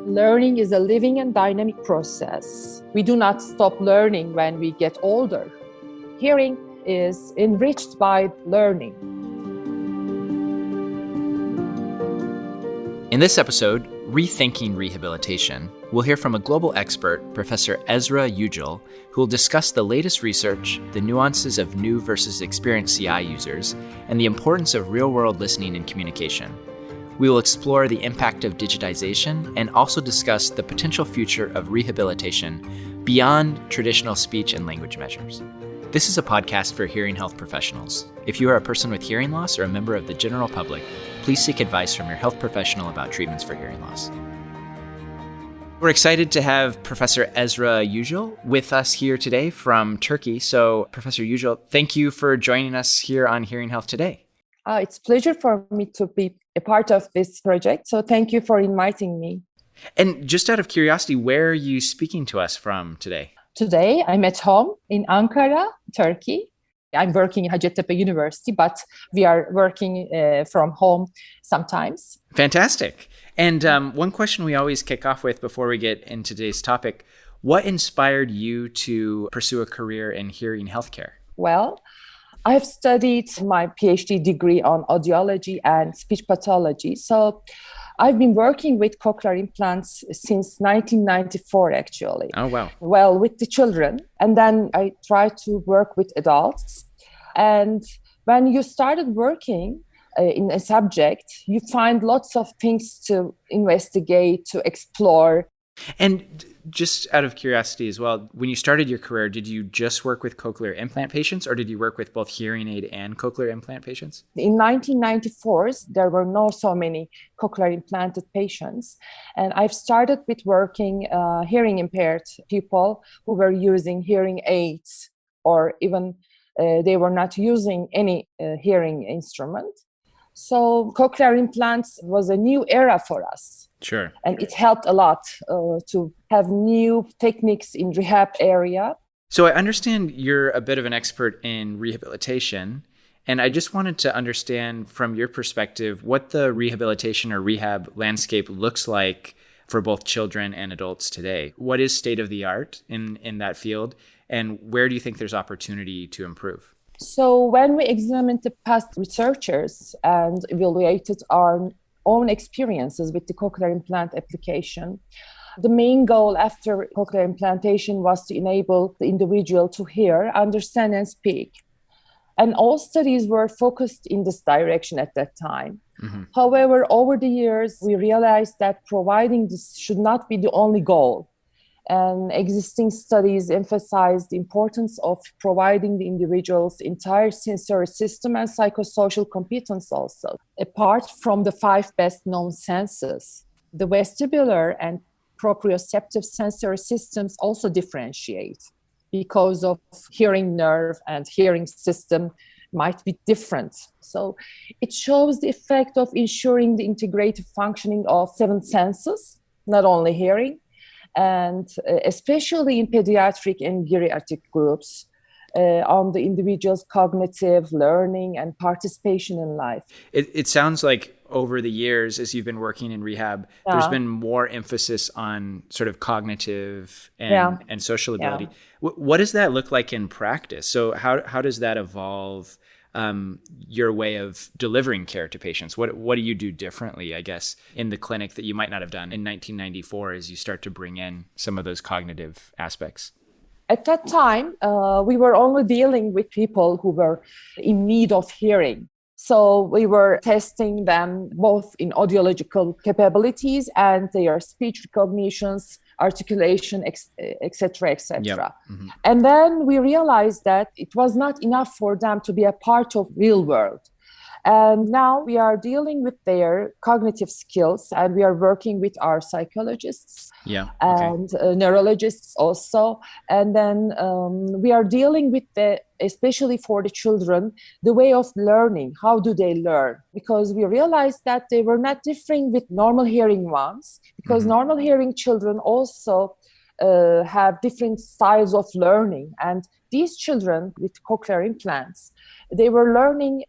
Learning is a living and dynamic process. We do not stop learning when we get older. Hearing is enriched by learning. In this episode, Rethinking Rehabilitation, we'll hear from a global expert, Professor Esra Yucel, who will discuss the latest research, the nuances of new versus experienced CI users, and the importance of real-world listening and communication. We will explore the impact of digitization and also discuss the potential future of rehabilitation beyond traditional speech and language measures. This is a podcast for hearing health professionals. If you are a person with hearing loss or a member of the general public, please seek advice from your health professional about treatments for hearing loss. We're excited to have Professor Esra Yucel with us here today from Turkey. So, Professor Yucel, thank you for joining us here on Hearing Health today. It's a pleasure for me to be a part of this project. So thank you for inviting me. And just out of curiosity, where are you speaking to us from today? Today, I'm at home in Ankara, Turkey. I'm working at Hacettepe University, but we are working from home sometimes. Fantastic. And one question we always kick off with before we get into today's topic, what inspired you to pursue a career in hearing healthcare? Well, I have studied my PhD degree on audiology and speech pathology. So I've been working with cochlear implants since 1994, actually. Oh, wow. Well, with the children. And then I tried to work with adults. And when you started working in a subject, you find lots of things to investigate, to explore. And just out of curiosity as well, when you started your career, did you just work with cochlear implant patients or did you work with both hearing aid and cochlear implant patients? In 1994, there were not so many cochlear implanted patients. And I've started with working hearing impaired people who were using hearing aids or even they were not using any hearing instrument. So cochlear implants was a new era for us. Sure. And it helped a lot to have new techniques in rehab area. So I understand you're a bit of an expert in rehabilitation. And I just wanted to understand from your perspective what the rehabilitation or rehab landscape looks like for both children and adults today. What is state of the art in that field? And where do you think there's opportunity to improve? So when we examined the past researchers and evaluated our own experiences with the cochlear implant application, the main goal after cochlear implantation was to enable the individual to hear, understand, and speak. And all studies were focused in this direction at that time. Mm-hmm. However, over the years, we realized that providing this should not be the only goal. And existing studies emphasize the importance of providing the individual's entire sensory system and psychosocial competence also. Apart from the 5 best known senses, the vestibular and proprioceptive sensory systems also differentiate because of hearing nerve and hearing system might be different. So it shows the effect of ensuring the integrated functioning of 7 senses, not only hearing, and especially in pediatric and geriatric groups, on the individual's cognitive learning and participation in life. It sounds like over the years, as you've been working in rehab, there's been more emphasis on sort of cognitive and social ability. Yeah. What does that look like in practice? So how does that evolve your way of delivering care to patients? What do you do differently, I guess, in the clinic that you might not have done in 1994 as you start to bring in some of those cognitive aspects? At that time, we were only dealing with people who were in need of hearing. So we were testing them both in audiological capabilities and their speech recognitions, articulation, etc., etc. Yep. Mm-hmm. And then we realized that it was not enough for them to be a part of real world. And now we are dealing with their cognitive skills and we are working with our psychologists and neurologists also. And then we are dealing with especially for the children, the way of learning. How do they learn? Because we realized that they were not differing with normal hearing ones, because normal hearing children also have different styles of learning. And these children with cochlear implants, they were learning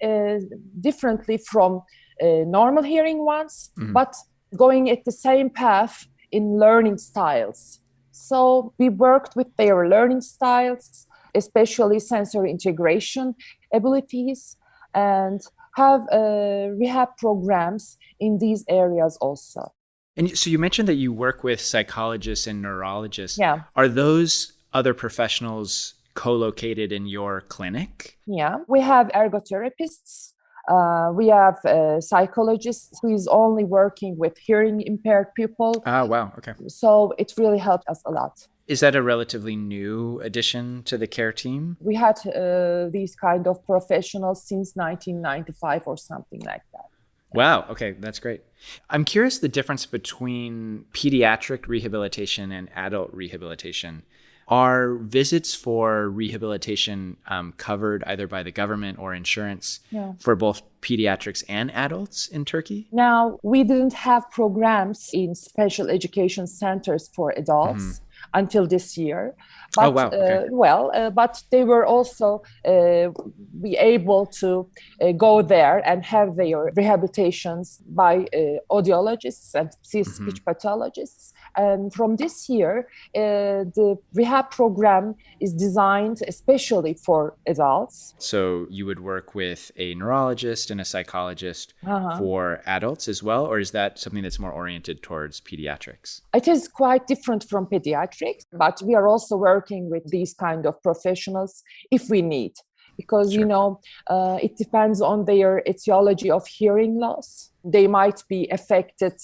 differently from normal hearing ones, but going at the same path in learning styles. So we worked with their learning styles, especially sensory integration abilities, and have rehab programs in these areas also. And so you mentioned that you work with psychologists and neurologists. Yeah. Are those other professionals co-located in your clinic? Yeah, we have ergotherapists. We have psychologists who is only working with hearing impaired people. Ah, wow. Okay. So it really helped us a lot. Is that a relatively new addition to the care team? We had these kind of professionals since 1995 or something like that. Wow. Okay. That's great. I'm curious the difference between pediatric rehabilitation and adult rehabilitation. Are visits for rehabilitation covered either by the government or insurance for both pediatrics and adults in Turkey? Now, we didn't have programs in special education centers for adults until this year. But, oh, wow. Okay. But they were also be able to go there and have their rehabilitations by audiologists and speech pathologists. And from this year, the rehab program is designed especially for adults. So you would work with a neurologist and a psychologist for adults as well? Or is that something that's more oriented towards pediatrics? It is quite different from pediatrics, but we are also working with these kind of professionals if we need. Because, Sure. It depends on their etiology of hearing loss. They might be affected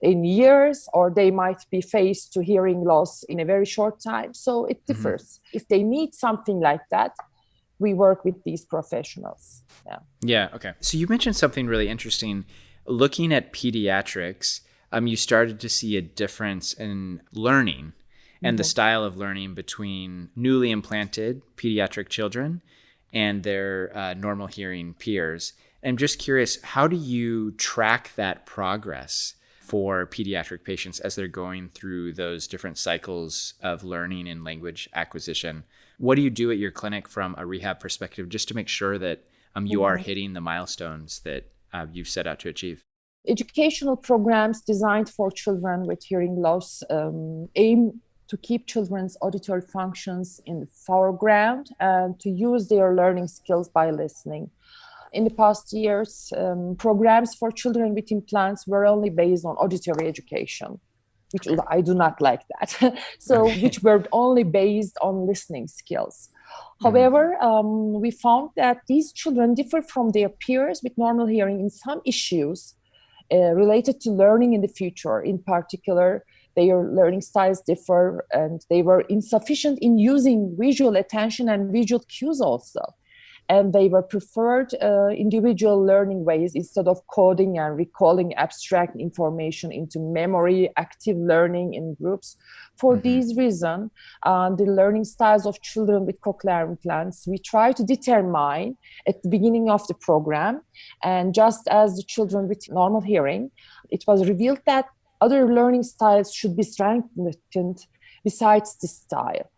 in years, or they might be faced to hearing loss in a very short time. So it differs. If they need something like that, we work with these professionals. Yeah. Okay. So you mentioned something really interesting. Looking at pediatrics, you started to see a difference in learning and the style of learning between newly implanted pediatric children and their normal hearing peers. And I'm just curious, how do you track that progress for pediatric patients as they're going through those different cycles of learning and language acquisition? What do you do at your clinic from a rehab perspective just to make sure that you are hitting the milestones that you've set out to achieve? Educational programs designed for children with hearing loss aim to keep children's auditory functions in the foreground and to use their learning skills by listening. In the past years, programs for children with implants were only based on auditory education, which I do not like that. Which were only based on listening skills. However, we found that these children differ from their peers with normal hearing in some issues related to learning in the future. In particular, their learning styles differ, and they were insufficient in using visual attention and visual cues also. And they were preferred individual learning ways instead of coding and recalling abstract information into memory, active learning in groups. For these reasons, the learning styles of children with cochlear implants, we try to determine at the beginning of the program. And just as the children with normal hearing, it was revealed that other learning styles should be strengthened besides this style.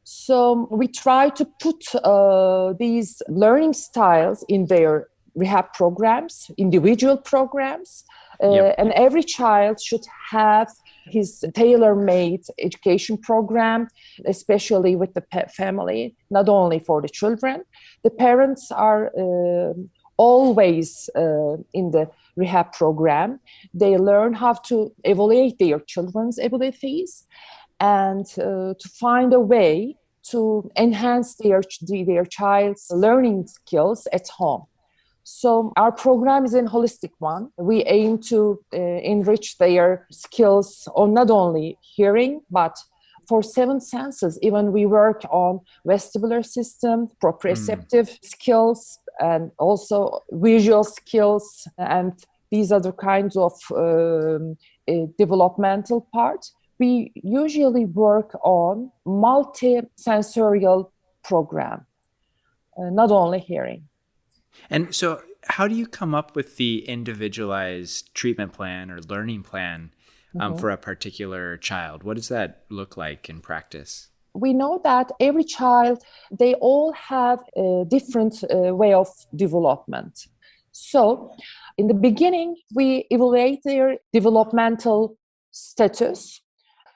So we try to put these learning styles in their rehab programs, individual programs, and every child should have his tailor-made education program, especially with the family, not only for the children. The parents are always in the rehab program. They learn how to evaluate their children's abilities and to find a way to enhance their child's learning skills at home. So our program is a holistic one. We aim to enrich their skills on not only hearing, but for 7 senses. Even we work on vestibular system, proprioceptive skills, and also visual skills, and these other kinds of developmental parts. We usually work on multi-sensorial program, not only hearing. And so how do you come up with the individualized treatment plan or learning plan for a particular child? What does that look like in practice? We know that every child, they all have a different way of development. So in the beginning, we evaluate their developmental status.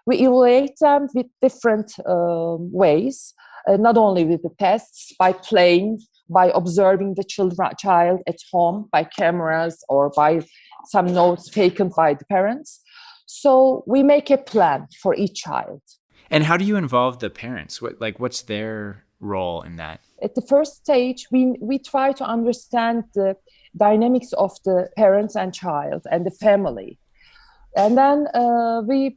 We evaluate them with different ways, not only with the tests, by playing, by observing the child at home, by cameras or by some notes taken by the parents. So we make a plan for each child. And how do you involve the parents? What's their role in that? At the first stage, we try to understand the dynamics of the parents and child and the family. And then we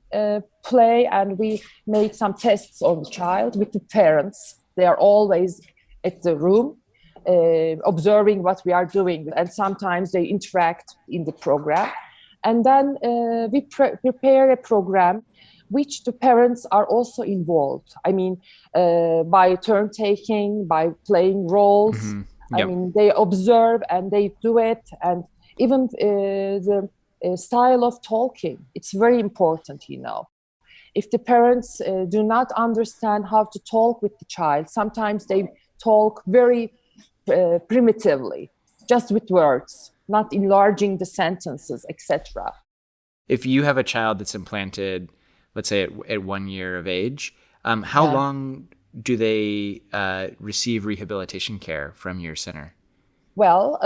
play and we make some tests on the child with the parents. They are always at the room, observing what we are doing. And sometimes they interact in the program. And then we prepare a program which the parents are also involved. I mean, by turn taking, by playing roles. Mm-hmm. Yep. I mean, they observe and they do it. And even the style of talking, it's very important, If the parents do not understand how to talk with the child, sometimes they talk very primitively, just with words, not enlarging the sentences, etc. If you have a child that's implanted, let's say at 1 year of age, how long do they receive rehabilitation care from your center? Well,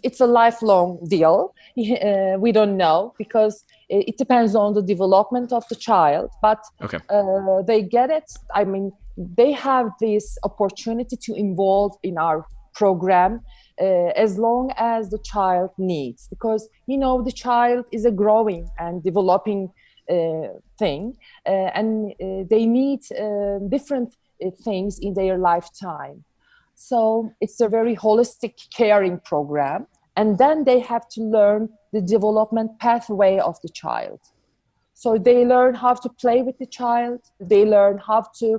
it's a lifelong deal. We don't know because it depends on the development of the child, but okay. They get it. I mean, they have this opportunity to involve in our program as long as the child needs, because, the child is a growing and developing thing, and they need different things in their lifetime. So it's a very holistic caring program. And then they have to learn the development pathway of the child. So they learn how to play with the child. They learn how to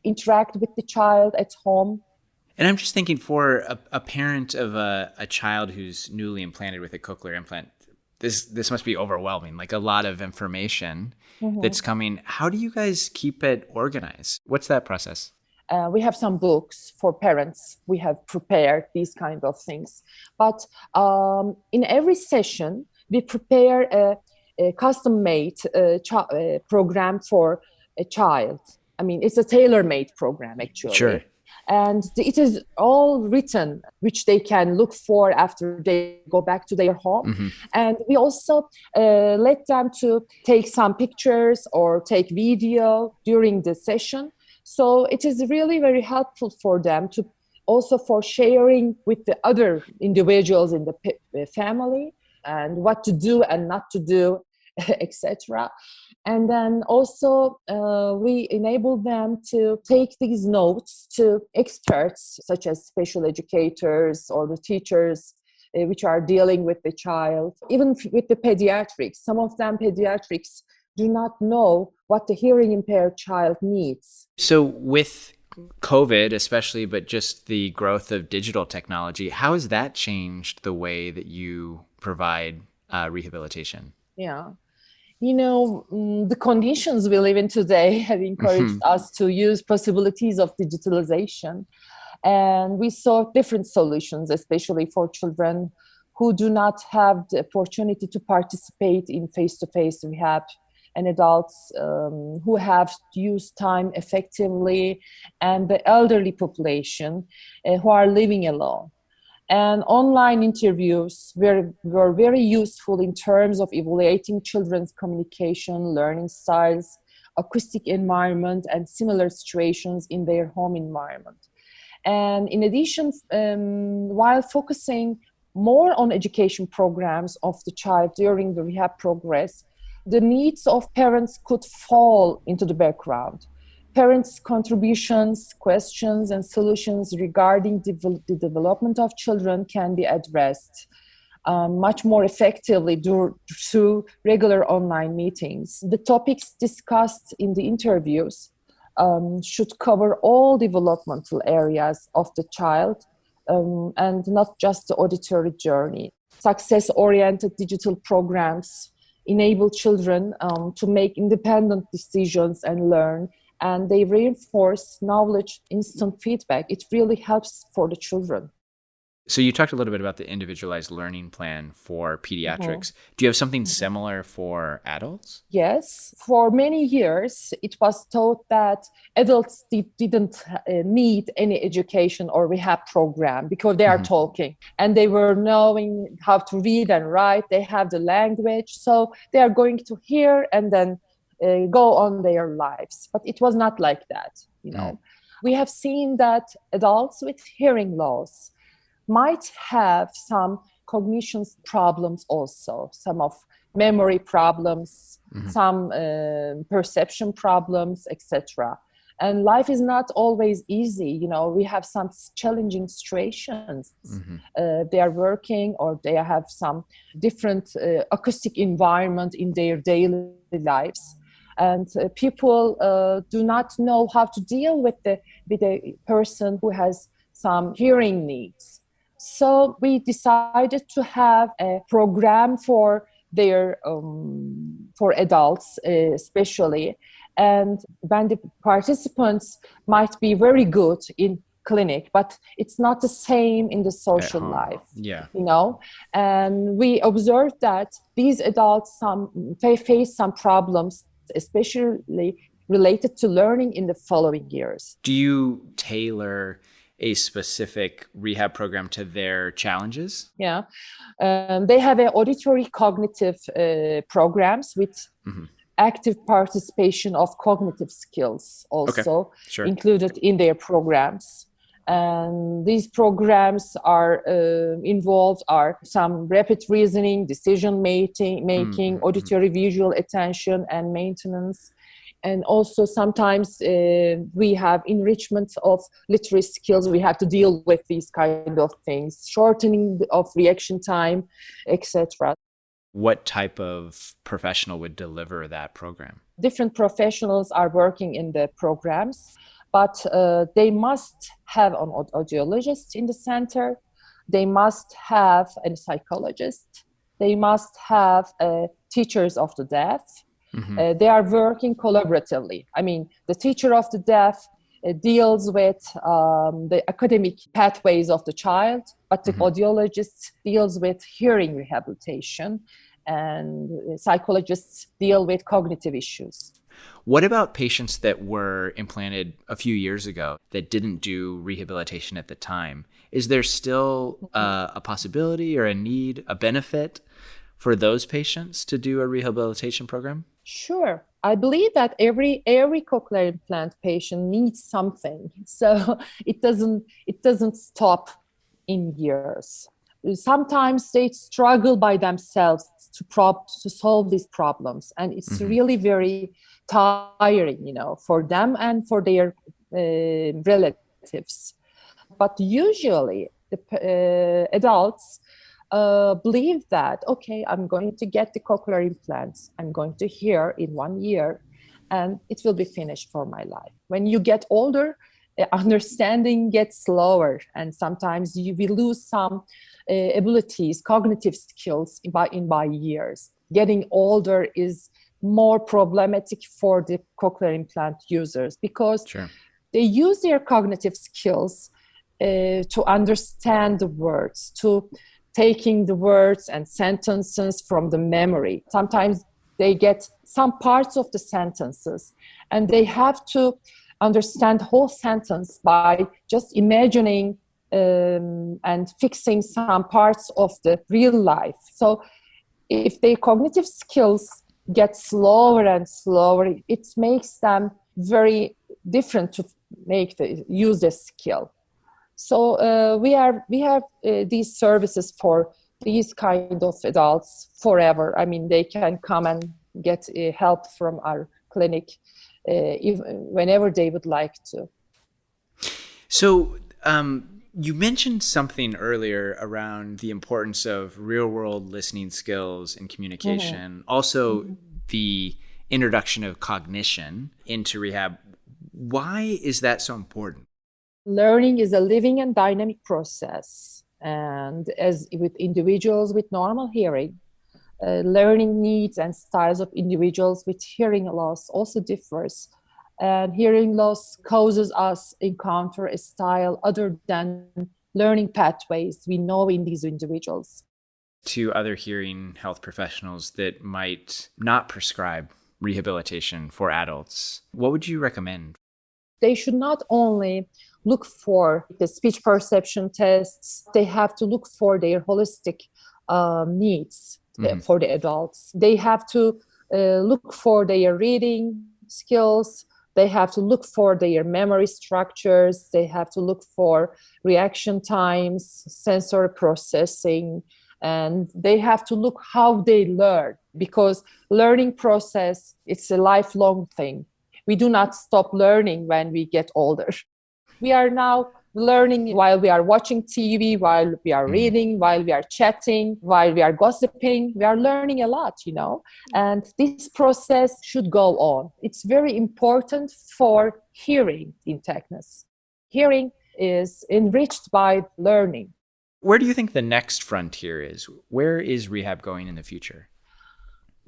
interact with the child at home. And I'm just thinking, for a parent of a child who's newly implanted with a cochlear implant, this must be overwhelming, like a lot of information that's coming. How do you guys keep it organized? What's that process? We have some books for parents. We have prepared these kind of things. But in every session, we prepare a custom-made program for a child. I mean, it's a tailor-made program, actually. Sure. And it is all written, which they can look for after they go back to their home. Mm-hmm. And we also let them to take some pictures or take video during the session. So it is really very helpful for them to also for sharing with the other individuals in the family and what to do and not to do, etc. And then also we enable them to take these notes to experts such as special educators or the teachers which are dealing with the child, even with the pediatrics. Some of them pediatrics do not know what the hearing impaired child needs. So with COVID especially, but just the growth of digital technology, how has that changed the way that you provide rehabilitation? Yeah. The conditions we live in today have encouraged us to use possibilities of digitalization. And we saw different solutions, especially for children who do not have the opportunity to participate in face-to-face rehab, and adults who have used time effectively, and the elderly population who are living alone. And online interviews were very useful in terms of evaluating children's communication, learning styles, acoustic environment, and similar situations in their home environment. And in addition, while focusing more on education programs of the child during the rehab progress, the needs of parents could fall into the background. Parents' contributions, questions, and solutions regarding the development of children can be addressed much more effectively through regular online meetings. The topics discussed in the interviews should cover all developmental areas of the child and not just the auditory journey. Success-oriented digital programs enable children to make independent decisions and learn, and they reinforce knowledge, instant feedback. It really helps for the children. So you talked a little bit about the individualized learning plan for Mhm. pediatrics. Do you have something similar for adults? Yes, for many years, it was thought that adults didn't need any education or rehab program because they are Hmm. talking and they were knowing how to read and write. They have the language, so they are going to hear and then go on their lives. But it was not like that. Mm. We have seen that adults with hearing loss might have some cognition problems also, some of memory problems, Hmm. some perception problems, etc. And life is not always easy. We have some challenging situations. Hmm. They are working or they have some different acoustic environment in their daily lives. And people do not know how to deal with a person who has some hearing needs. So we decided to have a program for adults, especially. And when the participants might be very good in clinic, but it's not the same in the At social home. life, Yeah. you know. And we observed that these adults face some problems, especially related to learning in the following years. Do you tailor a specific rehab program to their challenges? Yeah. They have a auditory cognitive programs with Hmm. active participation of cognitive skills Okay. also Sure. included in their programs. And these programs are involved are some rapid reasoning, decision making, Mm-hmm. auditory visual attention and maintenance. And also sometimes we have enrichment of literary skills. We have to deal with these kind of things, shortening of reaction time, etc. What type of professional would deliver that program? Different professionals are working in the programs, but they must have an audiologist in the center. They must have a psychologist. They must have teachers of the deaf. Hmm. They are working collaboratively. I mean, the teacher of the deaf deals with the academic pathways of the child, but the Hmm. audiologist deals with hearing rehabilitation, and psychologists deal with cognitive issues. What about patients that were implanted a few years ago that didn't do rehabilitation at the time? Is there still a possibility or a need, a benefit for those patients to do a rehabilitation program? Sure. I believe that every cochlear implant patient needs something. So it doesn't stop in years. Sometimes they struggle by themselves to solve these problems, and it's Hmm. really very tiring, for them and for their relatives. But usually the adults believe that, okay, I'm going to get the cochlear implants, I'm going to hear in 1 year, and it will be finished for my life. When you get older, understanding gets slower, and sometimes you will lose some abilities, cognitive skills by years. Getting older is more problematic for the cochlear implant users because Sure. they use their cognitive skills to understand the words, to taking the words and sentences from the memory. Sometimes they get some parts of the sentences and they have to understand the whole sentence by just imagining and fixing some parts of the real life. So if their cognitive skills get slower and slower, it makes them very different to use the skill. So we have these services for these kind of adults forever. I mean, they can come and get help from our clinic whenever they would like to. So, you mentioned something earlier around the importance of real world listening skills and Mm-hmm. communication, also Mm-hmm. the introduction of cognition into rehab. Why is that so important? Learning is a living and dynamic process. And as with individuals with normal hearing, learning needs and styles of individuals with hearing loss also differs. And hearing loss causes us encounter a style other than learning pathways we know in these individuals. To other hearing health professionals that might not prescribe rehabilitation for adults, what would you recommend? They should not only look for the speech perception tests, they have to look for their holistic needs for the adults. They have to look for their reading skills. They have to look for their memory structures. They have to look for reaction times, sensory processing, and they have to look how they learn, because learning process, it's a lifelong thing. We do not stop learning when we get older. We are now learning while we are watching TV, while we are reading, while we are chatting, while we are gossiping. We are learning a lot, and this process should go on. It's very important for hearing intactness. Hearing is enriched by learning. Where do you think the next frontier is? Where is rehab going in the future?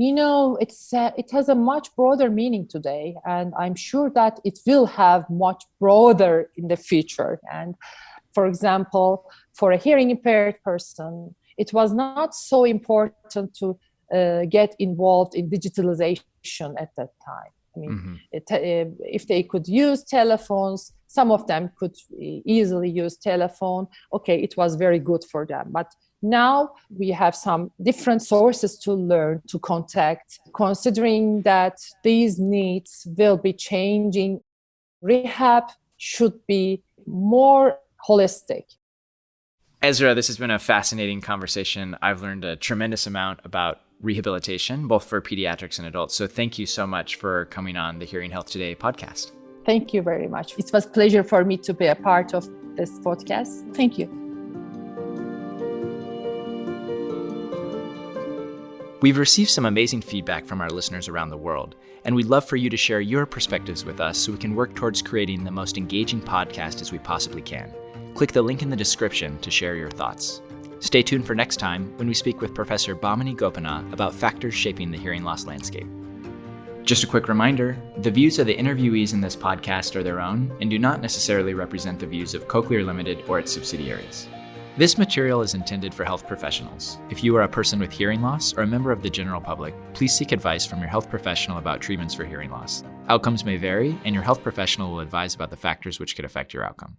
It has a much broader meaning today, and I'm sure that it will have much broader in the future. And for example, for a hearing impaired person, it was not so important to get involved in digitalization at that time. I mean, if they could use telephones, some of them could easily use telephone. Okay, it was very good for them. But now we have some different sources to learn, to contact, considering that these needs will be changing. Rehab should be more holistic. Esra, this has been a fascinating conversation. I've learned a tremendous amount about rehabilitation, both for pediatrics and adults. So thank you so much for coming on the Hearing Health Today podcast. Thank you very much. It was a pleasure for me to be a part of this podcast. Thank you. We've received some amazing feedback from our listeners around the world, and we'd love for you to share your perspectives with us so we can work towards creating the most engaging podcast as we possibly can. Click the link in the description to share your thoughts. Stay tuned for next time when we speak with Professor Bhamini Gopinath about factors shaping the hearing loss landscape. Just a quick reminder, the views of the interviewees in this podcast are their own and do not necessarily represent the views of Cochlear Limited or its subsidiaries. This material is intended for health professionals. If you are a person with hearing loss or a member of the general public, please seek advice from your health professional about treatments for hearing loss. Outcomes may vary, and your health professional will advise about the factors which could affect your outcome.